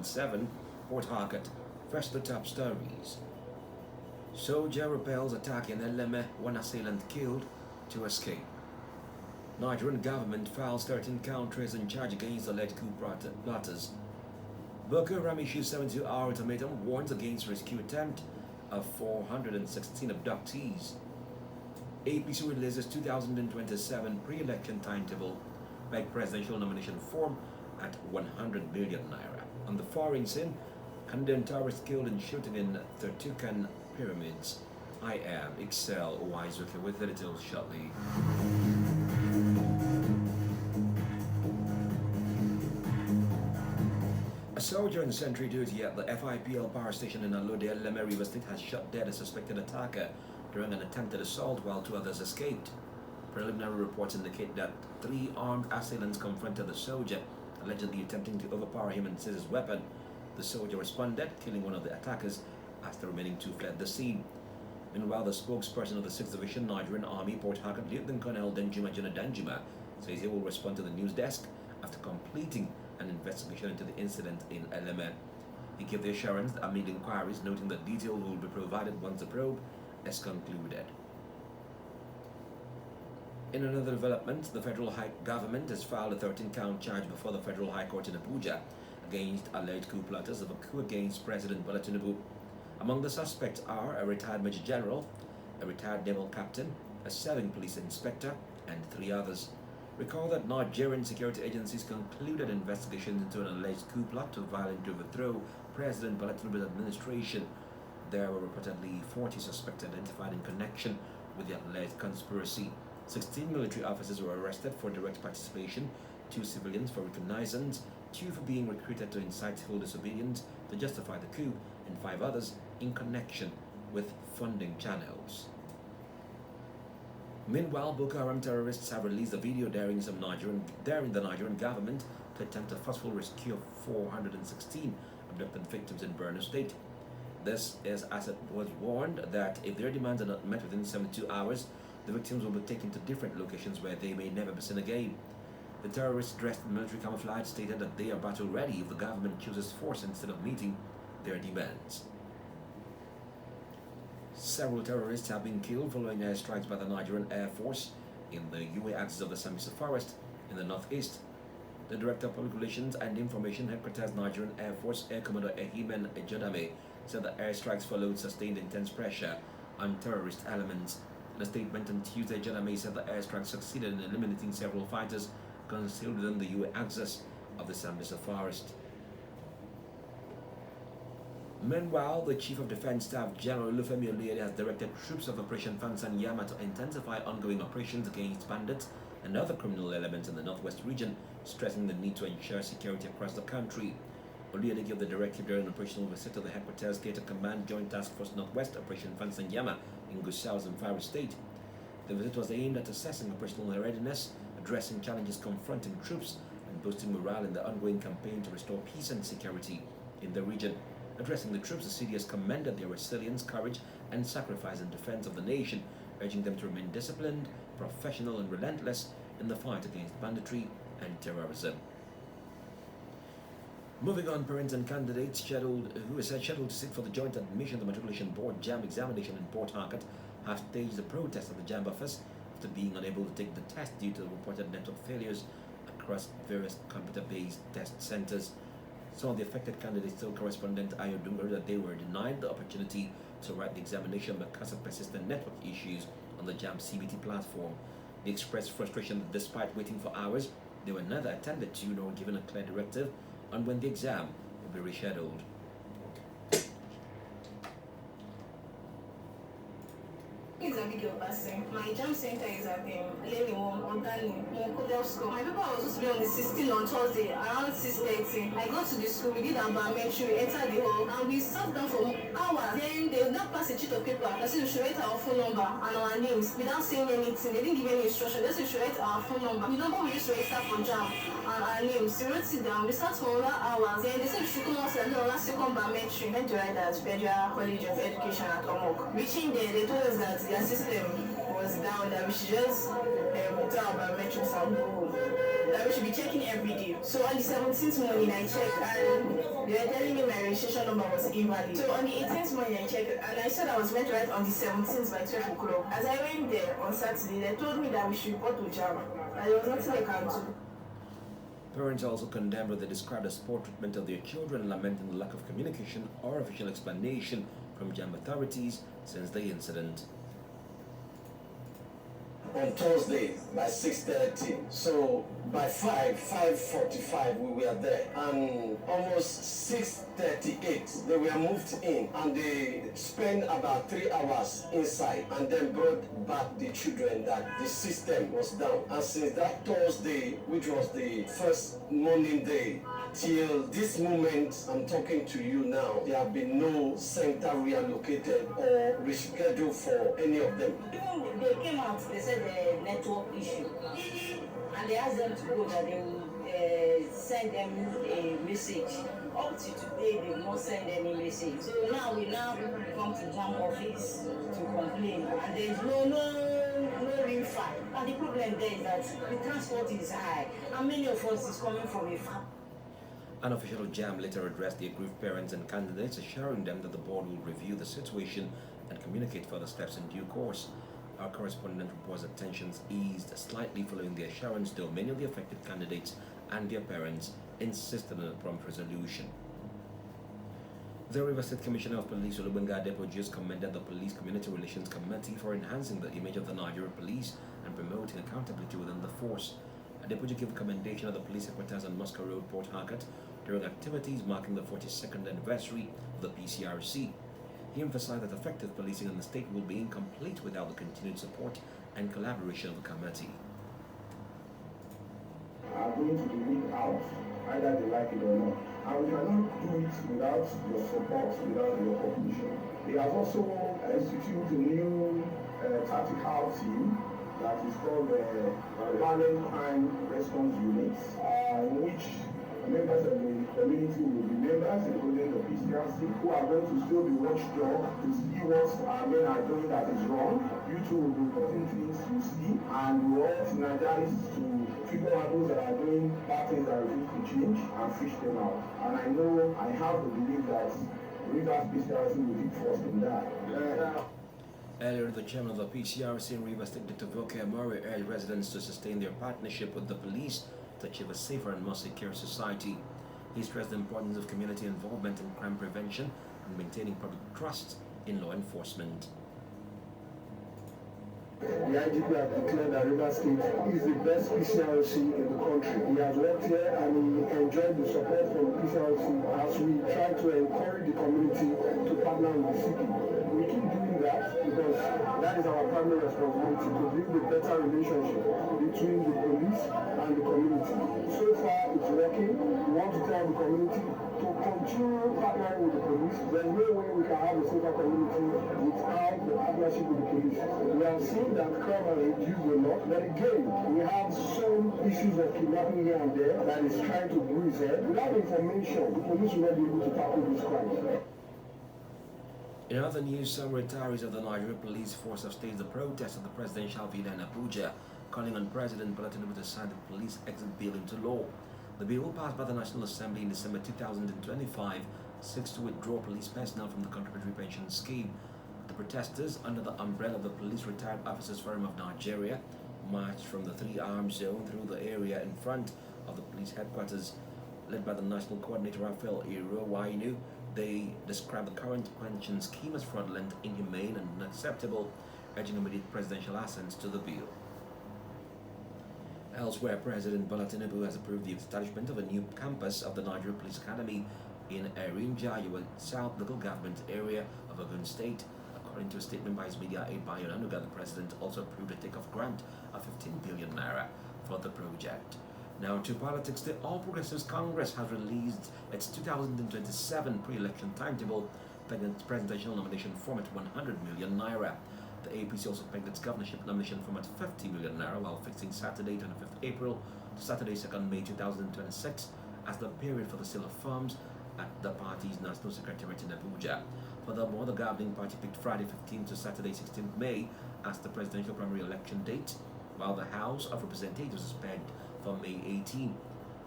WAVE91.7FM, Port Harcourt. First, the top stories. Soldier repels attack in Eleme, one assailant killed to escape. Nigerian government files 13 count treason charge against alleged coup plotters. Boko Haram issues 72-hour ultimatum, warns against rescue attempt of 416 abductees. APC releases 2027 pre-election timetable by presidential nomination form at 100 billion naira. On the foreign scene, Canadian terrorists killed in shooting in the Tukan pyramids. I am Excel Uwaezuoke with the details shortly. A soldier on sentry duty at the FIPL power station in Alode, Eleme, River State has shot dead a suspected attacker during an attempted assault while 2 others escaped. Preliminary reports indicate that 3 armed assailants confronted the soldier, allegedly attempting to overpower him and seize his weapon. The soldier responded, killing one of the attackers as the remaining 2 fled the scene. Meanwhile, the spokesperson of the 6th Division Nigerian Army, Port Harcourt, Lieutenant Colonel Danjuma Danjuma, says he will respond to the news desk after completing an investigation into the incident in Eleme. He gave the assurance amid inquiries, noting that details will be provided once the probe is concluded. In another development, the federal government has filed a 13-count charge before the Federal High Court in Abuja against alleged coup plotters of a coup against President Bola Tinubu. Among the suspects are a retired Major General, a retired naval captain, a serving police inspector, and 3 others. Recall that Nigerian security agencies concluded investigations into an alleged coup plot to violently overthrow President Bola Tinubu's administration. There were reportedly 40 suspects identified in connection with the alleged conspiracy. 16 military officers were arrested for direct participation, 2 civilians for reconnaissance, 2 for being recruited to incite civil disobedience to justify the coup, and 5 others in connection with funding channels. Meanwhile, Boko Haram terrorists have released a video daring the Nigerian government to attempt a forceful rescue of 416 abducted victims in Borno State. This is as it was warned that if their demands are not met within 72 hours, the victims will be taken to different locations where they may never be seen again. The terrorists dressed in military camouflage stated that they are battle ready if the government chooses force instead of meeting their demands. Several terrorists have been killed following airstrikes by the Nigerian Air Force in the UAE axis of the Sambisa Forest in the northeast. The Director of Public Relations and Information Headquarters Nigerian Air Force Air Commodore Ehimen Ejodame said the airstrikes followed sustained intense pressure on terrorist elements. In a statement on Tuesday, Ejodame said the airstrike succeeded in eliminating several fighters concealed within the UAE axis of the Sambisa Forest. Meanwhile, the Chief of Defense Staff General Olufemi Oluyede has directed troops of Operation Fansanyama to intensify ongoing operations against bandits and other criminal elements in the northwest region, stressing the need to ensure security across the country. Oluyede gave the directive during an operational visit to the headquarters Theatre Command Joint Task Force Northwest Operation Fansanyama in Gusau, Zamfara State. The visit was aimed at assessing operational readiness, addressing challenges confronting troops, and boosting morale in the ongoing campaign to restore peace and security in the region. Addressing the troops, the CDS commended their resilience, courage, and sacrifice in defense of the nation, urging them to remain disciplined, professional, and relentless in the fight against banditry and terrorism. Moving on, parents and candidates who are scheduled to sit for the Joint Admission to Matriculation Board JAMB examination in Port Harcourt have staged a protest at the JAMB office after being unable to take the test due to the reported network failures across various computer-based test centers. Some of the affected candidates told correspondent Ayo Dungaru that they were denied the opportunity to write the examination because of persistent network issues on the JAMB CBT platform. They expressed frustration that despite waiting for hours, they were neither attended to nor given a clear directive on when the exam will be rescheduled. My jam center is at Leni1 on Darling, Mokodel School. My paper was supposed to be on the 16th on Thursday around 6:30. I got to the school, we did our biometry, we entered the hall, and we sat down for hours. Then they would not pass a sheet of paper that said we should write our phone number and our names without saying anything. They didn't give any instruction, they said we should write our phone number. The number we used to register for jam and our names. We wrote it down, we sat for over hours. Then they said we should come out and do our second biometry. Went to write at Federal College of Education at Omok. Reaching there, they told us that their system was down, that we should just do our biometrics and go home. that we should be checking every day. So on the 17th morning I checked and they were telling me my registration number was invalid. So on the 18th morning I checked and I said I was meant to write on the 17th by 12 o'clock. As I went there on Saturday, they told me that we should report to JAMA. And there was nothing they can do. Parents also condemned what they described as poor treatment of their children, lamenting the lack of communication or official explanation from JAM authorities since the incident. On Thursday by 6:30. So by 5:45 we were there, and almost 6:38 they were moved in, and they spent about 3 hours inside and then brought back the children that the system was down. And since that Thursday, which was the first morning day, till this moment I'm talking to you now, there have been no center reallocated or rescheduled for any of them. Even they came out, they said the network issue, and they asked them to go that they will send them a message. Up to today, they will not send any message. So now we come to JAM office to complain, and there is no refund. And the problem there is that the transport is high, and many of us is coming from a farm. An official of JAM later addressed the aggrieved parents and candidates, assuring them that the board will review the situation and communicate further steps in due course. Our correspondent reports that tensions eased slightly following the assurance, though many of the affected candidates and their parents insisted on a prompt resolution. The River State Commissioner of Police, Uwaezuoke, commended the Police Community Relations Committee for enhancing the image of the Nigerian police and promoting accountability within the force. Adepoju gave a commendation of the police headquarters on Moscow Road, Port Harcourt, during activities marking the 42nd anniversary of the PCRC. He emphasized that effective policing in the state will be incomplete without the continued support and collaboration of the committee. Are going to be weed out, either they like it or not. And we cannot do it without your support, without your cooperation. He has also instituted a new tactical team that is called the Violent Crime Response Unit, in which members of the community will be members, including the PCRC, who are going to still be watchdog to see what our men are doing that is wrong. You two will be reporting things you see, and we will all synergize to figure out those that are doing bad things that refuse to change and fish them out. And I know, I have the belief that Rivers PCRC will be first in that. Earlier, the chairman of the PCRC in Rivers State, Dr. Voke Amore, urged residents to sustain their partnership with the police to achieve a safer and more secure society. He stressed the importance of community involvement in crime prevention and maintaining public trust in law enforcement. The IGP has declared that Rivers State is the best PCRC in the country. He has worked here and he enjoyed the support from the PCRC as we try to encourage the community to partner with the city. We keep doing that because that is our primary responsibility, to build a better relationship between the police and the community. So far it's working. We want to tell the community to continue partnering with the police. There's no way we can have a safer community without the partnership with the police. We have seen that crime has reduced a lot, but again, we have some issues of kidnapping here and there that is trying to bruise head. Without information, the police will not be able to tackle this crime. In other news, some retirees of the Nigerian police force have staged the protest at the presidential villa in Abuja, calling on President Bola Tinubu to sign the police exit bill into law. The bill, passed by the National Assembly in December 2025, seeks to withdraw police personnel from the contributory pension scheme. The protesters, under the umbrella of the Police Retired Officers Forum of Nigeria, marched from the 3-arm zone through the area in front of the police headquarters. Led by the National Coordinator Rafael Irowainu, they described the current pension scheme as fraudulent, inhumane, and unacceptable, urging immediate presidential assent to the bill. Elsewhere, President Bola Tinubu has approved the establishment of a new campus of the Nigerian Police Academy in Erinja, South Local Government Area of Ogun State. According to a statement by his media aide Bayo Nanuga, the president also approved a take-off grant of 15 billion naira for the project. Now to politics, the All Progressives Congress has released its 2027 pre-election timetable, pegging its presidential nomination form at 100 million naira. The APC also pegged its governorship nomination form at 50 million naira, while fixing Saturday 25th April to Saturday 2nd May 2026 as the period for the sale of firms at the party's National Secretariat in Abuja. Furthermore, the governing party picked Friday 15th to Saturday 16th May as the presidential primary election date, while the House of Representatives is pegged for May 18.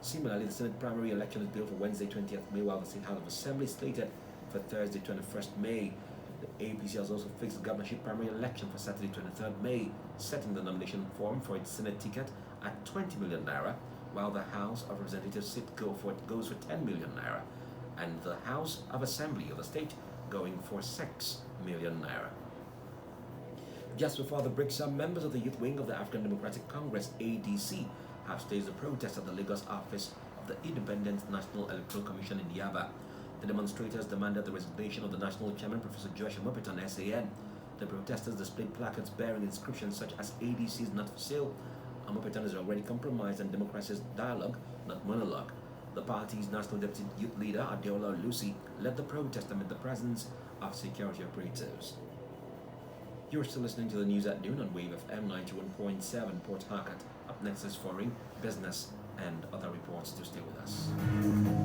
Similarly, the Senate primary election is billed for Wednesday 20th May, while the State House of Assembly is slated for Thursday 21st May. The APC has also fixed the governorship primary election for Saturday 23rd May, setting the nomination form for its Senate ticket at 20 million naira, while the House of Representatives seat goes for 10 million naira, and the House of Assembly of the state going for 6 million naira. Just before the break, some members of the youth wing of the African Democratic Congress (ADC) have staged a protest at the Lagos office of the Independent National Electoral Commission in Yaba. The demonstrators demanded the resignation of the national chairman, Professor Joshua Mopetan, SAN. The protesters displayed placards bearing inscriptions such as "ADC is not for sale," and Mopetan is already compromised, and democracy is dialogue, not monologue. The party's national deputy youth leader, Adeola Lucy, led the protest amid the presence of security operatives. You're still listening to the news at noon on WAVE FM 91.7 Port Harcourt. Up next is foreign, business, and other reports. To stay with us.